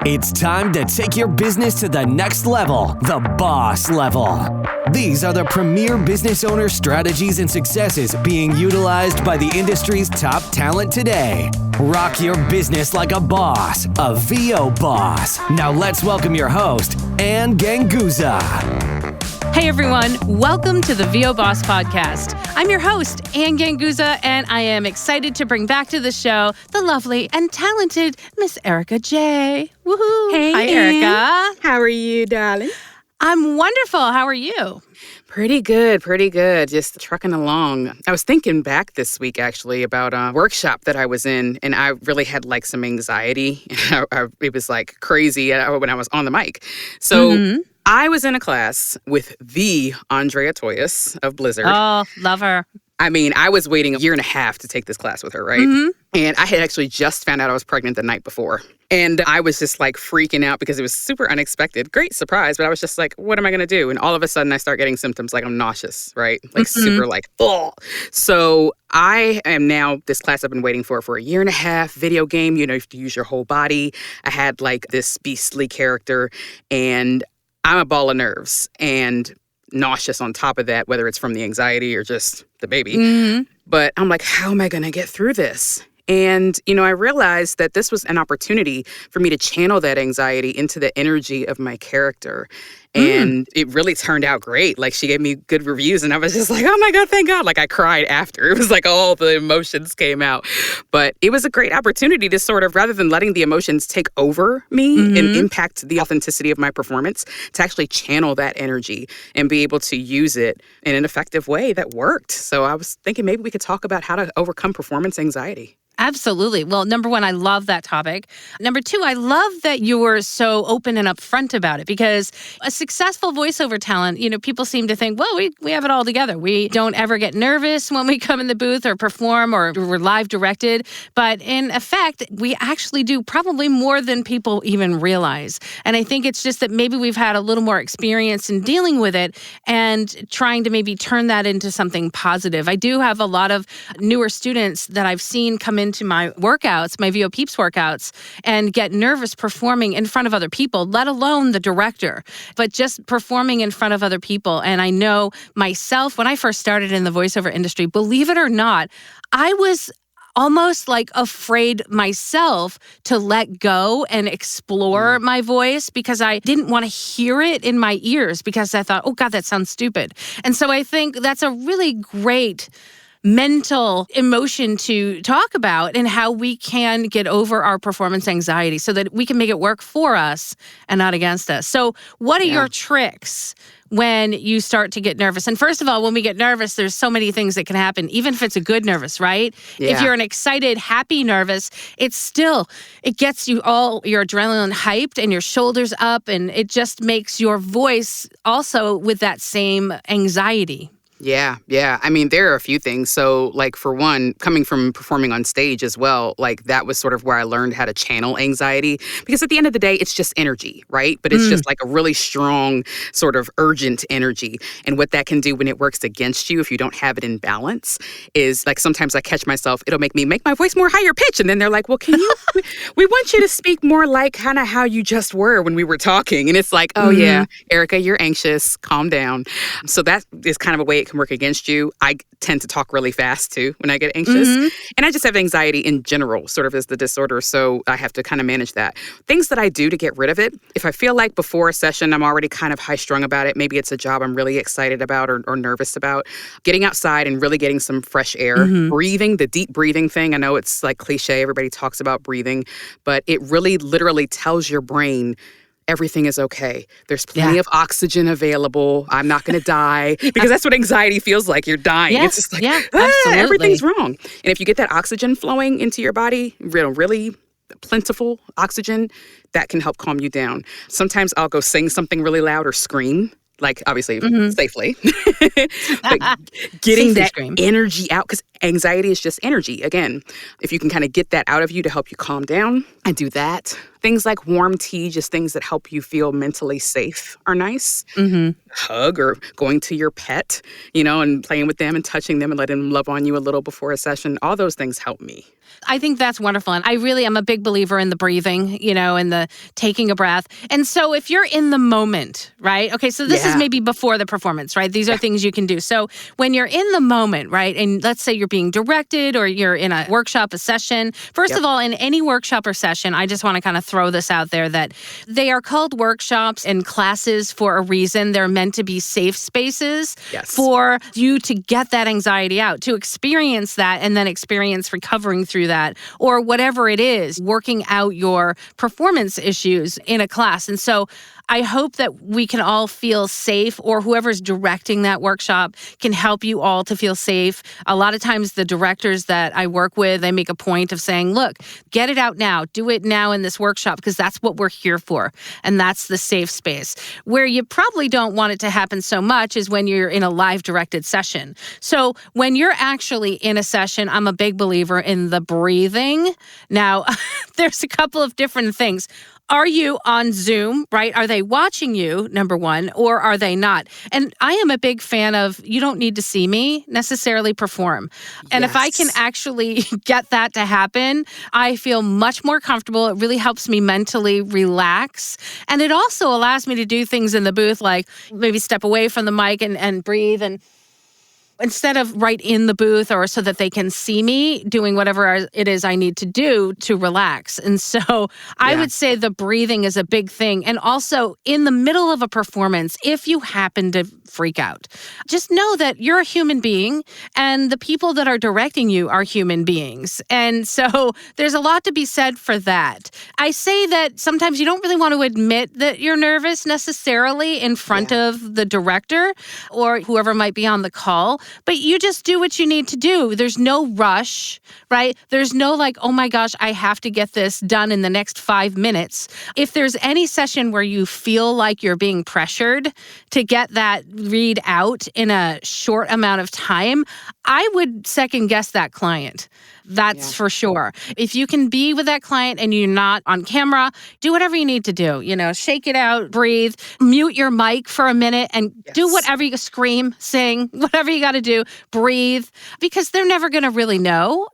It's time to take your business to the next level, the boss level. These are the premier business owner strategies and successes being utilized by the industry's top talent today. Rock your business like a boss, a VO boss. Now let's welcome your host, Ann Ganguza. Hey everyone, welcome to the VO Boss Podcast. I'm your host, Ann Ganguza, and I am excited to bring back to the show the lovely and talented Miss Erikka J. Woohoo! Hey, Hi, Ann. Erikka. How are you, darling? I'm wonderful. How are you? Pretty good. Just trucking along. I was thinking back this week, actually, about a workshop that I was in, and I really had like some anxiety. It was like crazy when I was on the mic. So I was in a class with the Andrea Toyas of Blizzard. Oh, love her. I mean, I was waiting a year and a half to take this class with her, right? And I had actually just found out I was pregnant the night before. And I was just like freaking out because it was super unexpected. Great surprise, but I was just like, what am I going to do? And all of a sudden I start getting symptoms like I'm nauseous, right? Like super like, oh. So I am now, this class I've been waiting for a year and a half, video game, you know, you have to use your whole body. I had like this beastly character and I'm a ball of nerves and nauseous on top of that, whether it's from the anxiety or just the baby. But I'm like, how am I going to get through this? And, you know, I realized that this was an opportunity for me to channel that anxiety into the energy of my character. And it really turned out great. Like, she gave me good reviews, and I was just like, oh my God, thank God. Like, I cried after. It was like all the emotions came out. But it was a great opportunity to sort of, rather than letting the emotions take over me and impact the authenticity of my performance, to actually channel that energy and be able to use it in an effective way that worked. So I was thinking maybe we could talk about how to overcome performance anxiety. Absolutely. Well, number one, I love that topic. Number two, I love that you were so open and upfront about it, because a successful voiceover talent, you know, people seem to think, well, we have it all together. We don't ever get nervous when we come in the booth or perform or we're live directed. But in effect, we actually do probably more than people even realize. And I think it's just that maybe we've had a little more experience in dealing with it and trying to maybe turn that into something positive. I do have a lot of newer students that I've seen come into my workouts, my VO Peeps workouts, and get nervous performing in front of other people, let alone the director, but just performing in front of other people. And I know myself, when I first started in the voiceover industry, believe it or not, I was almost like afraid myself to let go and explore my voice, because I didn't want to hear it in my ears, because I thought, oh God, that sounds stupid. And so I think that's a really great mental emotion to talk about, and how we can get over our performance anxiety so that we can make it work for us and not against us. So what are your tricks when you start to get nervous? And first of all, when we get nervous, there's so many things that can happen, even if it's a good nervous, right? Yeah. If you're an excited, happy nervous, it gets you all your adrenaline hyped and your shoulders up, and it just makes your voice also with that same anxiety. Yeah. I mean, there are a few things. So, like, for one, coming from performing on stage as well, like, that was sort of where I learned how to channel anxiety. Because at the end of the day, it's just energy, right? But it's just like a really strong, sort of urgent energy. And what that can do when it works against you, if you don't have it in balance, is like sometimes I catch myself, it'll make me make my voice more higher pitch. And then they're like, well, can you, we want you to speak more like kind of how you just were when we were talking. And it's like, oh yeah, Erikka, you're anxious, calm down. So that is kind of a way it can work against you. I tend to talk really fast too when I get anxious. And I just have anxiety in general, sort of as the disorder. So I have to kind of manage that. Things that I do to get rid of it. If I feel like before a session, I'm already kind of high strung about it. Maybe it's a job I'm really excited about or nervous about. Getting outside and really getting some fresh air. Breathing, the deep breathing thing. I know it's like cliche. Everybody talks about breathing, but it really literally tells your brain everything is okay. There's plenty of oxygen available. I'm not going to die. Because that's what anxiety feels like. You're dying. Yes, It's just like, absolutely. everything's wrong. And if you get that oxygen flowing into your body, really plentiful oxygen, that can help calm you down. Sometimes I'll go sing something really loud or scream like obviously safely, but getting Safely that scream. energy out, because anxiety is just energy. Again, if you can kind of get that out of you to help you calm down, I do that. Things like warm tea, just things that help you feel mentally safe are nice. Hug or going to your pet, and playing with them and touching them and letting them love on you a little before a session. All those things help me. I think that's wonderful. And I really am a big believer in the breathing, and the taking a breath. And so if you're in the moment, right? Okay, so this is maybe before the performance, right? These are things you can do. So when you're in the moment, right? And let's say you're being directed or you're in a workshop, a session. First of all, in any workshop or session, I just want to kind of throw this out there that they are called workshops and classes for a reason. They're meant to be safe spaces for you to get that anxiety out, to experience that and then experience recovering through that, or whatever it is, working out your performance issues in a class. And so I hope that we can all feel safe, or whoever's directing that workshop can help you all to feel safe. A lot of times the directors that I work with, they make a point of saying, look, get it out now, do it now in this workshop, because that's what we're here for. And that's the safe space. Where you probably don't want it to happen so much is when you're in a live directed session. So when you're actually in a session, I'm a big believer in the breathing. Now, there's a couple of different things. Are you on Zoom, right? Are they watching you, number one, or are they not? And I am a big fan of, you don't need to see me necessarily perform. And if I can actually get that to happen, I feel much more comfortable. It really helps me mentally relax. And it also allows me to do things in the booth, like maybe step away from the mic and breathe, and instead of right in the booth, or so that they can see me doing whatever it is I need to do to relax. And so I would say the breathing is a big thing. And also in the middle of a performance, if you happen to freak out, just know that you're a human being and the people that are directing you are human beings. And so there's a lot to be said for that. I say that sometimes you don't really want to admit that you're nervous necessarily in front of the director or whoever might be on the call. But you just do what you need to do. There's no rush, right? There's no like, oh my gosh, I have to get this done in the next 5 minutes. If there's any session where you feel like you're being pressured to get that read out in a short amount of time, I would second guess that client. That's for sure. If you can be with that client and you're not on camera, do whatever you need to do. Shake it out, breathe, mute your mic for a minute and do whatever you scream, sing, whatever you got to do, breathe, because they're never going to really know.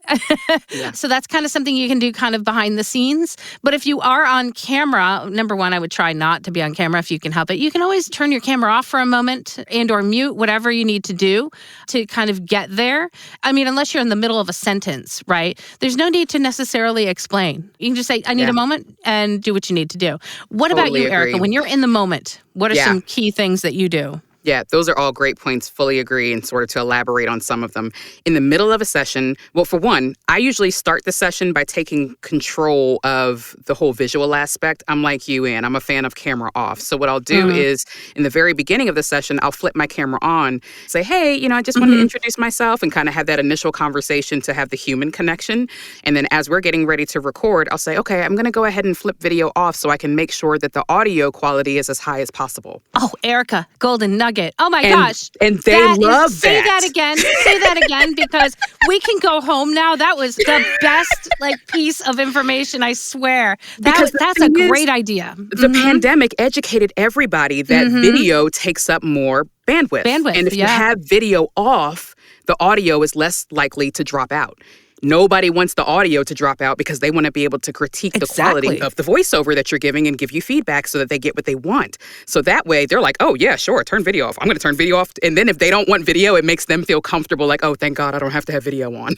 So that's kind of something you can do kind of behind the scenes. But if you are on camera, number one, I would try not to be on camera if you can help it. You can always turn your camera off for a moment and or mute whatever you need to do to kind of get there. I mean, unless you're in the middle of a sentence, right? There's no need to necessarily explain. You can just say, I need a moment, and do what you need to do. What about you, Erikka? When you're in the moment, what are some key things that you do? Yeah, those are all great points. Fully agree. And sort of to elaborate on some of them. In the middle of a session, well, for one, I usually start the session by taking control of the whole visual aspect. I'm like you, Ann. I'm a fan of camera off. So what I'll do is in the very beginning of the session, I'll flip my camera on, say, hey, I just wanted to introduce myself and kind of have that initial conversation to have the human connection. And then as we're getting ready to record, I'll say, okay, I'm going to go ahead and flip video off so I can make sure that the audio quality is as high as possible. Oh, Erikka, golden nugget. Oh my gosh. And they love that. Say that again. Say that again, because we can go home now. That was the best piece of information, I swear. That's a great idea. The pandemic educated everybody that video takes up more bandwidth. And if you have video off, the audio is less likely to drop out. Nobody wants the audio to drop out because they want to be able to critique the quality of the voiceover that you're giving and give you feedback so that they get what they want. So that way they're like, oh yeah, sure, turn video off. I'm going to turn video off. And then if they don't want video, it makes them feel comfortable, like, oh, thank God I don't have to have video on.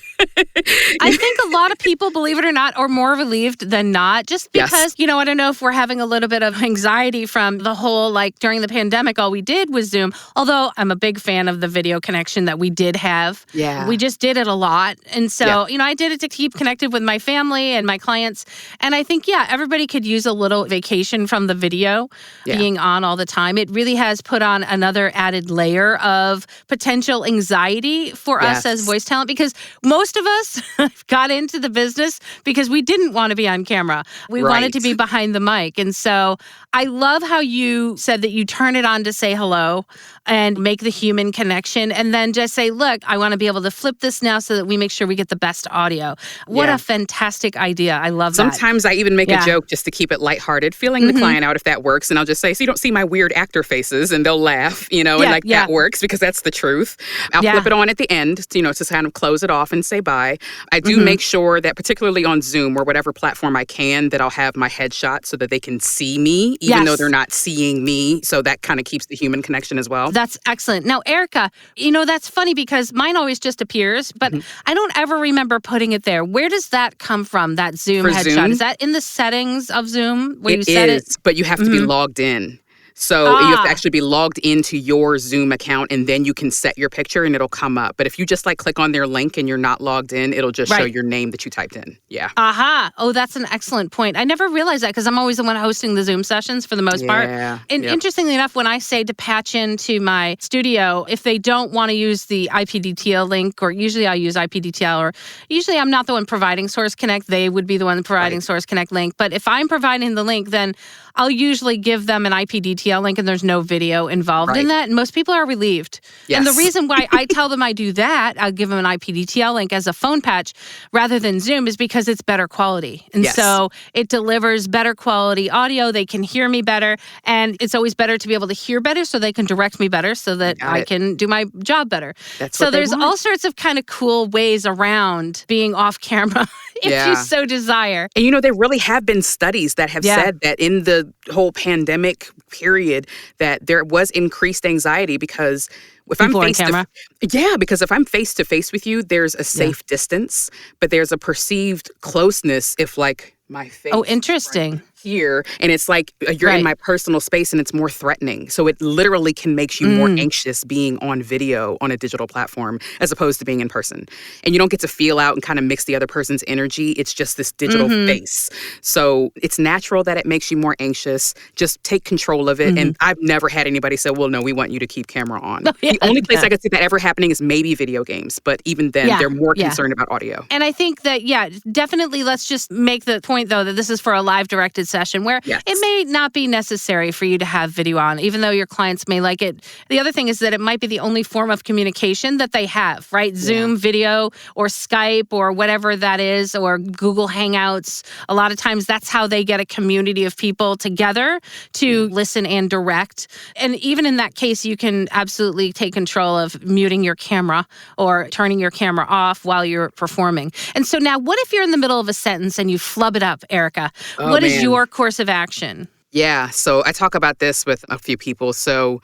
I think a lot of people, believe it or not, are more relieved than not, just because, I don't know if we're having a little bit of anxiety from the whole, during the pandemic, all we did was Zoom. Although I'm a big fan of the video connection that we did have. Yeah. We just did it a lot. And so, I did it to keep connected with my family and my clients. And I think, everybody could use a little vacation from the video being on all the time. It really has put on another added layer of potential anxiety for us as voice talent, because most of us got into the business because we didn't want to be on camera. We wanted to be behind the mic. And so I love how you said that you turn it on to say hello and make the human connection, and then just say, look, I want to be able to flip this now so that we make sure we get the best audio. What a fantastic idea. I love that. Sometimes I even make a joke just to keep it lighthearted, feeling the client out if that works. And I'll just say, so you don't see my weird actor faces, and they'll laugh, and that works because that's the truth. I'll flip it on at the end, to kind of close it off and say bye. I do make sure that particularly on Zoom or whatever platform I can, that I'll have my headshot so that they can see me, even though they're not seeing me. So that kind of keeps the human connection as well. That's excellent. Now, Erikka, that's funny because mine always just appears, but I don't ever remember putting it there. Where does that come from, that Zoom headshot? Zoom? Is that in the settings of Zoom where you set it? But you have to be logged in. So you have to actually be logged into your Zoom account, and then you can set your picture and it'll come up. But if you just click on their link and you're not logged in, it'll just show your name that you typed in. Yeah. Aha. Oh, that's an excellent point. I never realized that because I'm always the one hosting the Zoom sessions for the most part. And interestingly enough, when I say to patch into my studio, if they don't want to use the IPDTL link, or usually I'll use IPDTL, or usually I'm not the one providing Source Connect, they would be the one providing Source Connect link. But if I'm providing the link, then I'll usually give them an IPDTL link and there's no video involved in that. And most people are relieved. Yes. And the reason why I tell them I do that, I'll give them an IPDTL link as a phone patch rather than Zoom, is because it's better quality. And so it delivers better quality audio. They can hear me better. And it's always better to be able to hear better so they can direct me better so that I can do my job better. So there's all sorts of kind of cool ways around being off camera if you so desire. And there really have been studies that have said that in the whole pandemic period that there was increased anxiety because if People I'm on camera. Because if I'm face to face with you, there's a safe distance, but there's a perceived closeness if my face. Oh, interesting. Here, and it's you're in my personal space and it's more threatening. So it literally can make you more anxious being on video on a digital platform as opposed to being in person. And you don't get to feel out and kind of mix the other person's energy. It's just this digital face. So it's natural that it makes you more anxious. Just take control of it. And I've never had anybody say, well, no, we want you to keep camera on. The only place I could see that ever happening is maybe video games. But even then, they're more concerned about audio. And I think that, definitely let's just make the point, though, that this is for a live directed session where it may not be necessary for you to have video on, even though your clients may like it. The other thing is that it might be the only form of communication that they have, right? Zoom video or Skype or whatever that is, or Google Hangouts. A lot of times that's how they get a community of people together to listen and direct. And even in that case, you can absolutely take control of muting your camera or turning your camera off while you're performing. And so now, what if you're in the middle of a sentence and you flub it up, Erikka? What is your course of action? Yeah, so I talk about this with a few people. So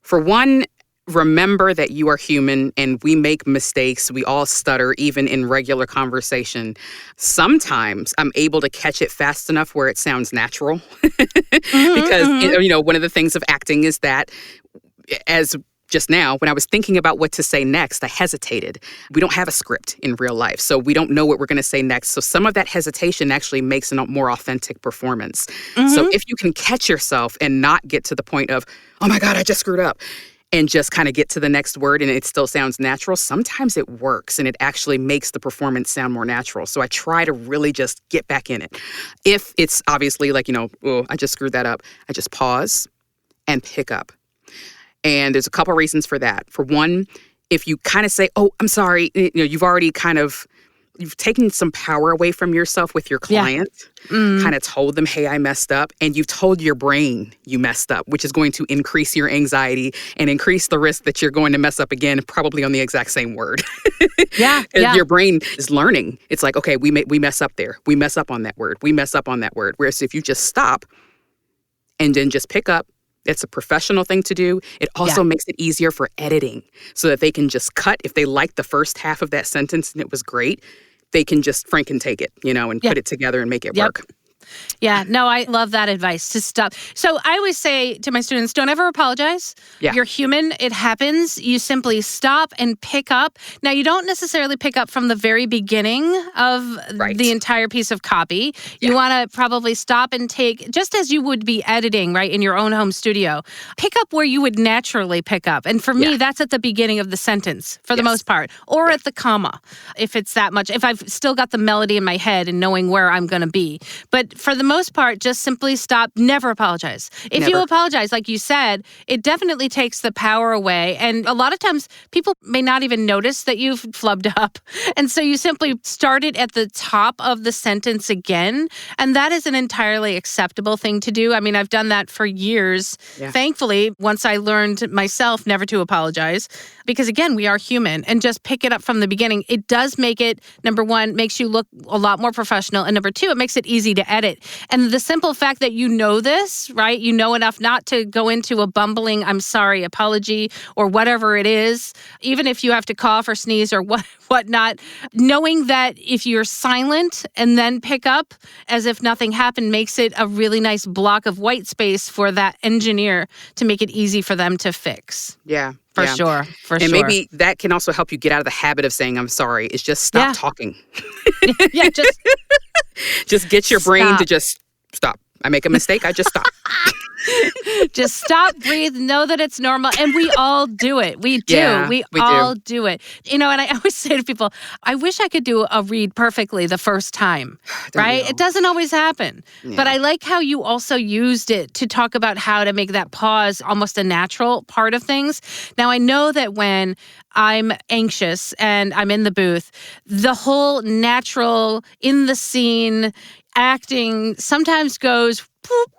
for one, remember that you are human and we make mistakes. We all stutter, even in regular conversation. Sometimes I'm able to catch it fast enough where it sounds natural. Because, one of the things of acting is that as just now, when I was thinking about what to say next, I hesitated. We don't have a script in real life, so we don't know what we're going to say next. So some of that hesitation actually makes a more authentic performance. So if you can catch yourself and not get to the point of, oh my God, I just screwed up, and just kind of get to the next word and it still sounds natural, sometimes it works and it actually makes the performance sound more natural. So I try to really just get back in it. If it's obviously oh, I just screwed that up, I just pause and pick up. And there's a couple reasons for that. For one, if you kind of say, oh, I'm sorry, you've already you've taken some power away from yourself with your client, kind of told them, hey, I messed up. And you've told your brain you messed up, which is going to increase your anxiety and increase the risk that you're going to mess up again, probably on the exact same word. Your brain is learning. It's like, okay, we mess up there. We mess up on that word. We mess up on that word. Whereas if you just stop and then just pick up, it's a professional thing to do. It also makes it easier for editing so that they can just cut. If they like the first half of that sentence and it was great, they can just frank and take it, and put it together and make it work. Yeah, no, I love that advice to stop. So I always say to my students, don't ever apologize. Yeah. You're human. It happens. You simply stop and pick up. Now, you don't necessarily pick up from the very beginning of the entire piece of copy. You want to probably stop and take, just as you would be editing, right, in your own home studio, pick up where you would naturally pick up. And for me, that's at the beginning of the sentence for the most part, or at the comma, if it's that much, if I've still got the melody in my head and knowing where I'm going to be. But for the most part, just simply stop. Never apologize. If you apologize, like you said, it definitely takes the power away. And a lot of times people may not even notice that you've flubbed up. And so you simply start it at the top of the sentence again. And that is an entirely acceptable thing to do. I mean, I've done that for years. Yeah. Thankfully, once I learned myself never to apologize, because again, we are human, and just pick it up from the beginning. It does make it, number one, makes you look a lot more professional. And number two, it makes it easy to edit. And the simple fact that you know this, right? You know enough not to go into a bumbling, I'm sorry, apology or whatever it is, even if you have to cough or sneeze or whatnot, knowing that if you're silent and then pick up as if nothing happened makes it a really nice block of white space for that engineer to make it easy for them to fix. Yeah. For sure. And maybe that can also help you get out of the habit of saying, I'm sorry. It's just stop talking. Just get your brain to just stop. I make a mistake, I just stop. Just stop, breathe, know that it's normal. And we all do it. We do. Yeah, we all do it. You know, and I always say to people, I wish I could do a read perfectly the first time, right? It doesn't always happen. Yeah. But I like how you also used it to talk about how to make that pause almost a natural part of things. Now, I know that when I'm anxious and I'm in the booth, the whole natural, in the scene, acting sometimes goes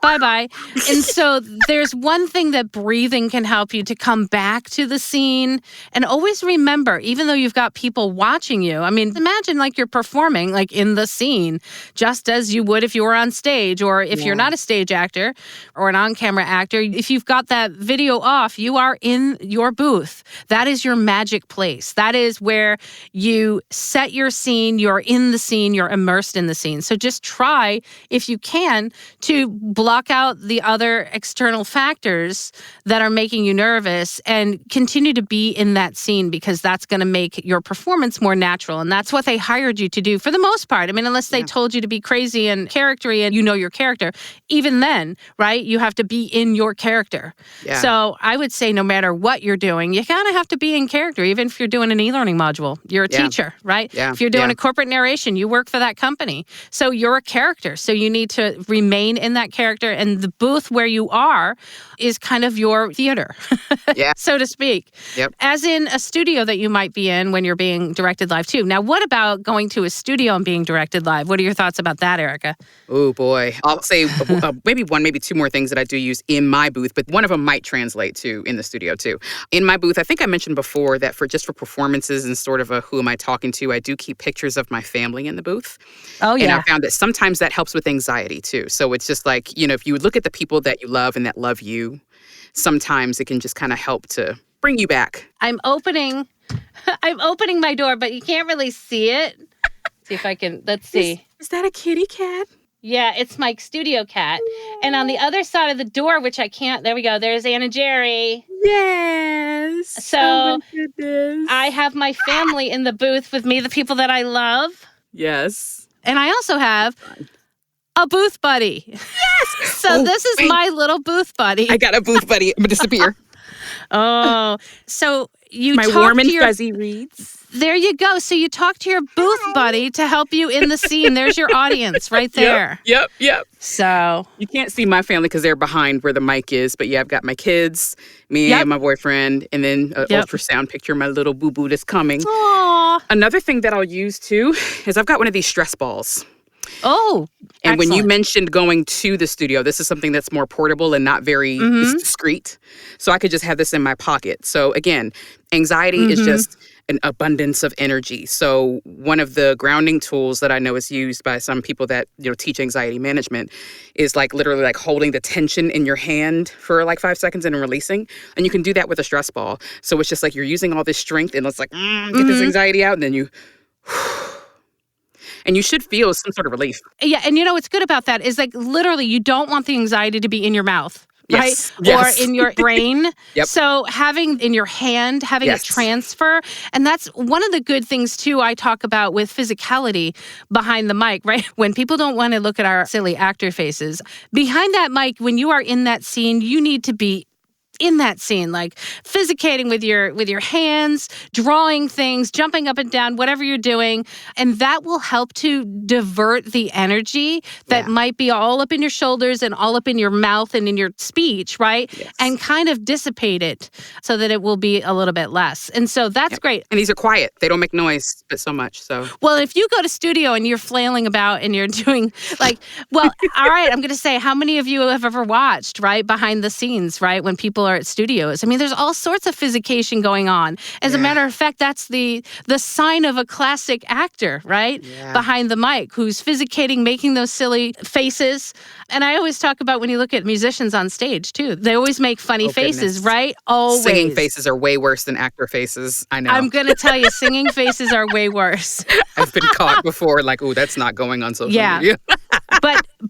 bye-bye. And so there's one thing that breathing can help you to come back to the scene. And always remember, even though you've got people watching you, I mean, imagine like you're performing like in the scene, just as you would if you were on stage, or if you're not a stage actor or an on-camera actor. If you've got that video off, you are in your booth. That is your magic place. That is where you set your scene, you're in the scene, you're immersed in the scene. So just try, if you can, to block out the other external factors that are making you nervous and continue to be in that scene, because that's going to make your performance more natural. And that's what they hired you to do for the most part. I mean, unless they told you to be crazy and charactery and you know your character, even then, right, you have to be in your character. Yeah. So I would say no matter what you're doing, you kind of have to be in character, even if you're doing an e-learning module. You're a teacher, right? Yeah. If you're doing a corporate narration, you work for that company. So you're a character. So you need to remain in that character, and the booth where you are is kind of your theater, so to speak. Yep. As in a studio that you might be in when you're being directed live too. Now, what about going to a studio and being directed live? What are your thoughts about that, Erikka? Oh, boy. I'll say maybe two more things that I do use in my booth, but one of them might translate to in the studio too. In my booth, I think I mentioned before that for performances and sort of a who am I talking to, I do keep pictures of my family in the booth. Oh, yeah. And I found that sometimes that helps with anxiety too. So it's just like, you know, if you would look at the people that you love and that love you, sometimes it can just kind of help to bring you back. I'm opening my door, but you can't really see it. See if I can, let's see. Is that a kitty cat? Yeah, it's my studio cat. And on the other side of the door, which I can't, there we go, there's Anna Jerry. Yes. So oh my goodness. I have my family in the booth with me, the people that I love. Yes. And I also have a booth buddy. Yes. So this is my little booth buddy. I got a booth buddy. I'm going to disappear. So you my warm and fuzzy reads. There you go. So you talk to your booth buddy to help you in the scene. There's your audience right there. Yep. So you can't see my family because they're behind where the mic is. But yeah, I've got my kids, me and my boyfriend, and then an ultrasound picture of my little boo-boo that's coming. Aww. Another thing that I'll use too is I've got one of these stress balls. Oh, and when you mentioned going to the studio, this is something that's more portable and not very discreet. So I could just have this in my pocket. So again, anxiety is just an abundance of energy. So one of the grounding tools that I know is used by some people that, you know, teach anxiety management is like literally like holding the tension in your hand for like 5 seconds and releasing. And you can do that with a stress ball. So it's just like you're using all this strength and it's like, get this anxiety out, and then you... And you should feel some sort of relief. Yeah, and what's good about that is like literally you don't want the anxiety to be in your mouth. Right? Yes. Yes. Or in your brain. Yep. So having in your hand, having it transfer. And that's one of the good things too I talk about with physicality behind the mic, right? When people don't want to look at our silly actor faces, behind that mic, when you are in that scene, you need to be in that scene, like physicating with your hands, drawing things, jumping up and down, whatever you're doing. And that will help to divert the energy that might be all up in your shoulders and all up in your mouth and in your speech, right? Yes. And kind of dissipate it so that it will be a little bit less. And so that's great. And these are quiet. They don't make noise, but so much. So Well, if you go to studio and you're flailing about and you're doing like, well, all right, I'm going to say, how many of you have ever watched, right, behind the scenes, right, when people are at studios? I mean, there's all sorts of physication going on. As a matter of fact, that's the sign of a classic actor, right, behind the mic, who's physicating, making those silly faces. And I always talk about when you look at musicians on stage, too. They always make funny faces, goodness. right? Always. Singing faces are way worse than actor faces. I know. I'm going to tell you, singing faces are way worse. I've been caught before, like, oh, that's not going on social media.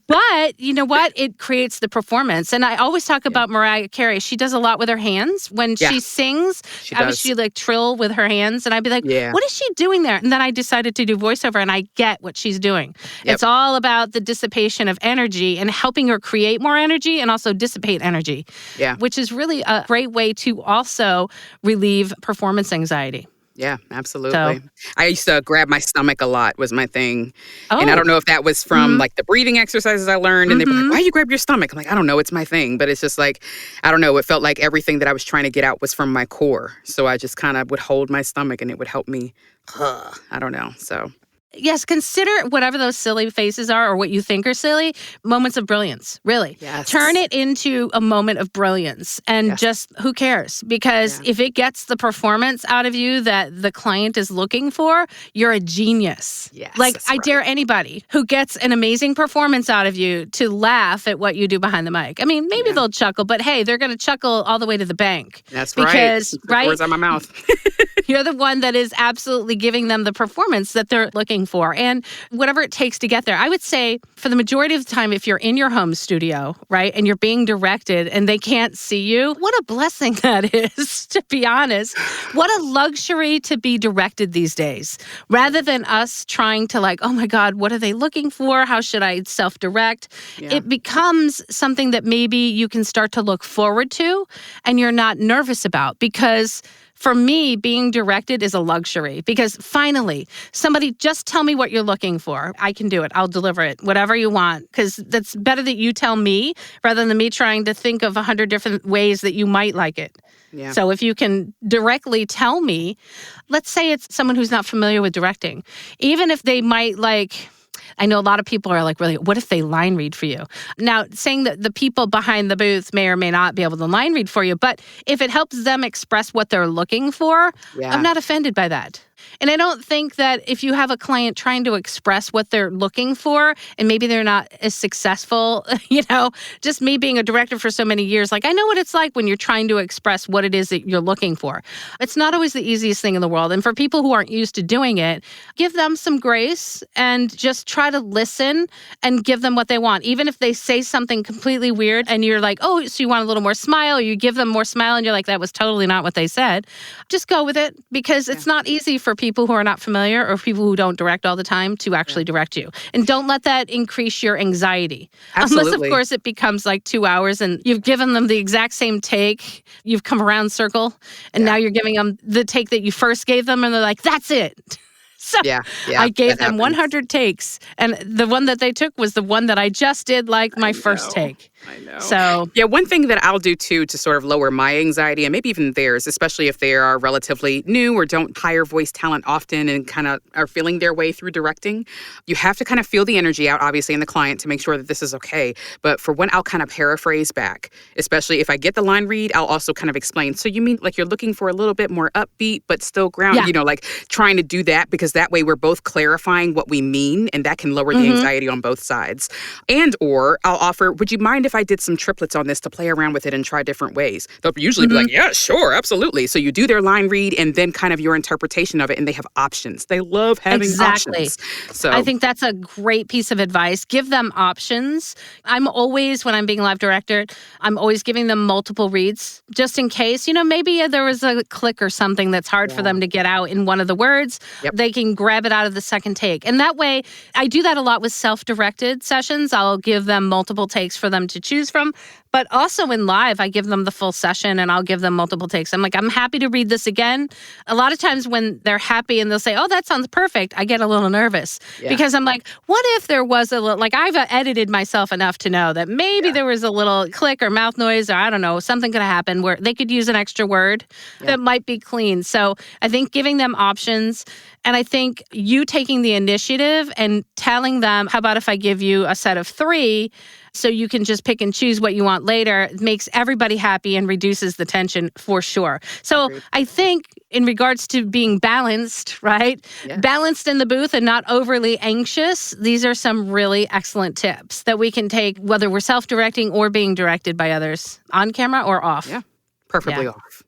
But you know what? It creates the performance. And I always talk about Mariah Carey. She does a lot with her hands. When she sings, she like trill with her hands. And I'd be like, what is she doing there? And then I decided to do voiceover and I get what she's doing. Yep. It's all about the dissipation of energy and helping her create more energy and also dissipate energy. Yeah. Which is really a great way to also relieve performance anxiety. Yeah, absolutely. So, I used to grab my stomach a lot was my thing. And I don't know if that was from like the breathing exercises I learned. And they'd be like, why you grab your stomach? I'm like, I don't know. It's my thing. But it's just like, I don't know. It felt like everything that I was trying to get out was from my core. So I just kind of would hold my stomach and it would help me. I don't know. So. Yes, consider whatever those silly faces are or what you think are silly, moments of brilliance, really. Yes. Turn it into a moment of brilliance and just who cares? Because if it gets the performance out of you that the client is looking for, you're a genius. Yes, like I dare anybody who gets an amazing performance out of you to laugh at what you do behind the mic. I mean, maybe they'll chuckle, but hey, they're going to chuckle all the way to the bank. That's because, right. Words out my mouth. You're the one that is absolutely giving them the performance that they're looking for and whatever it takes to get there. I would say for the majority of the time, if you're in your home studio, right, and you're being directed and they can't see you, what a blessing that is, to be honest. What a luxury to be directed these days, rather than us trying to like, oh my God, what are they looking for? How should I self-direct? Yeah. It becomes something that maybe you can start to look forward to and you're not nervous about, because for me, being directed is a luxury because finally, somebody just tell me what you're looking for. I can do it. I'll deliver it, whatever you want, because that's better that you tell me rather than me trying to think of 100 different ways that you might like it. Yeah. So if you can directly tell me, let's say it's someone who's not familiar with directing, even if they might like... I know a lot of people are like, really, what if they line read for you? Now, saying that the people behind the booth may or may not be able to line read for you, but if it helps them express what they're looking for, I'm not offended by that. And I don't think that if you have a client trying to express what they're looking for and maybe they're not as successful, just me being a director for so many years, like I know what it's like when you're trying to express what it is that you're looking for. It's not always the easiest thing in the world. And for people who aren't used to doing it, give them some grace and just try to listen and give them what they want. Even if they say something completely weird and you're like, oh, so you want a little more smile, or you give them more smile and you're like, that was totally not what they said. Just go with it because it's not easy for people who are not familiar or people who don't direct all the time to actually direct you. And don't let that increase your anxiety. Absolutely. Unless, of course, it becomes like 2 hours and you've given them the exact same take. You've come around circle and now you're giving them the take that you first gave them and they're like, that's it. So I gave them 100 takes, and the one that they took was the one that I just did like my first take. I know. So one thing that I'll do too to sort of lower my anxiety and maybe even theirs, especially if they are relatively new or don't hire voice talent often and kind of are feeling their way through directing, you have to kind of feel the energy out, obviously, in the client to make sure that this is okay. But for when I'll kind of paraphrase back, especially if I get the line read, I'll also kind of explain. So you mean like you're looking for a little bit more upbeat, but still grounded, like trying to do that because because that way we're both clarifying what we mean, and that can lower the anxiety on both sides. And or I'll offer, would you mind if I did some triplets on this to play around with it and try different ways? They'll usually be like, yeah, sure, absolutely. So you do their line read and then kind of your interpretation of it, and they have options. They love having options. So I think that's a great piece of advice. Give them options. I'm always, when I'm being live director, I'm always giving them multiple reads just in case, maybe there was a click or something that's hard for them to get out in one of the words. They can grab it out of the second take. And that way, I do that a lot with self-directed sessions. I'll give them multiple takes for them to choose from. But also in live, I give them the full session and I'll give them multiple takes. I'm like, I'm happy to read this again. A lot of times when they're happy and they'll say, oh, that sounds perfect, I get a little nervous because I'm like, what if there was a little, like I've edited myself enough to know that maybe there was a little click or mouth noise or I don't know, something could happen where they could use an extra word that might be clean. So I think giving them options, and I think you taking the initiative and telling them, how about if I give you a set of 3 so you can just pick and choose what you want later, makes everybody happy and reduces the tension for sure. So I think in regards to being balanced, right? Balanced in the booth and not overly anxious, these are some really excellent tips that we can take, whether we're self-directing or being directed by others, on camera or off. Yeah, preferably off.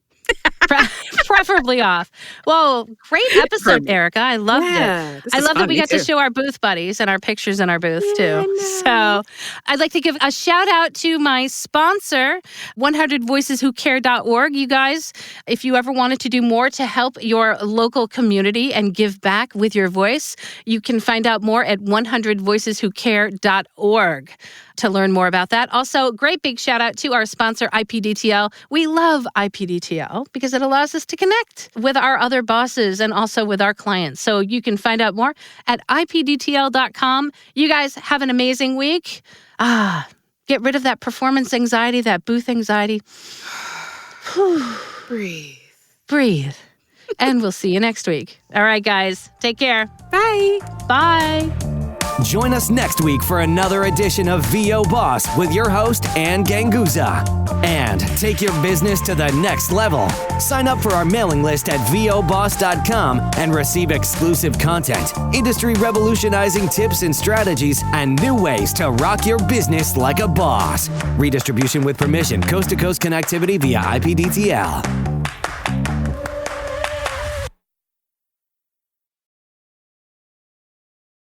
Preferably off. Well, great episode, Erikka. I loved it. I love that we got to show our booth buddies and our pictures in our booth too. So I'd like to give a shout out to my sponsor, 100voiceswhocare.org. You guys, if you ever wanted to do more to help your local community and give back with your voice, you can find out more at 100voiceswhocare.org to learn more about that. Also, great big shout out to our sponsor, IPDTL. We love IPDTL because it allows us to connect with our other bosses and also with our clients. So you can find out more at IPDTL.com. You guys have an amazing week. Get rid of that performance anxiety, that booth anxiety. Breathe. And we'll see you next week. All right, guys. Take care. Bye. Bye. Join us next week for another edition of VO Boss with your host, Ann Ganguza. And take your business to the next level. Sign up for our mailing list at voboss.com and receive exclusive content, industry revolutionizing tips and strategies, and new ways to rock your business like a boss. Redistribution with permission, coast-to-coast connectivity via IPDTL.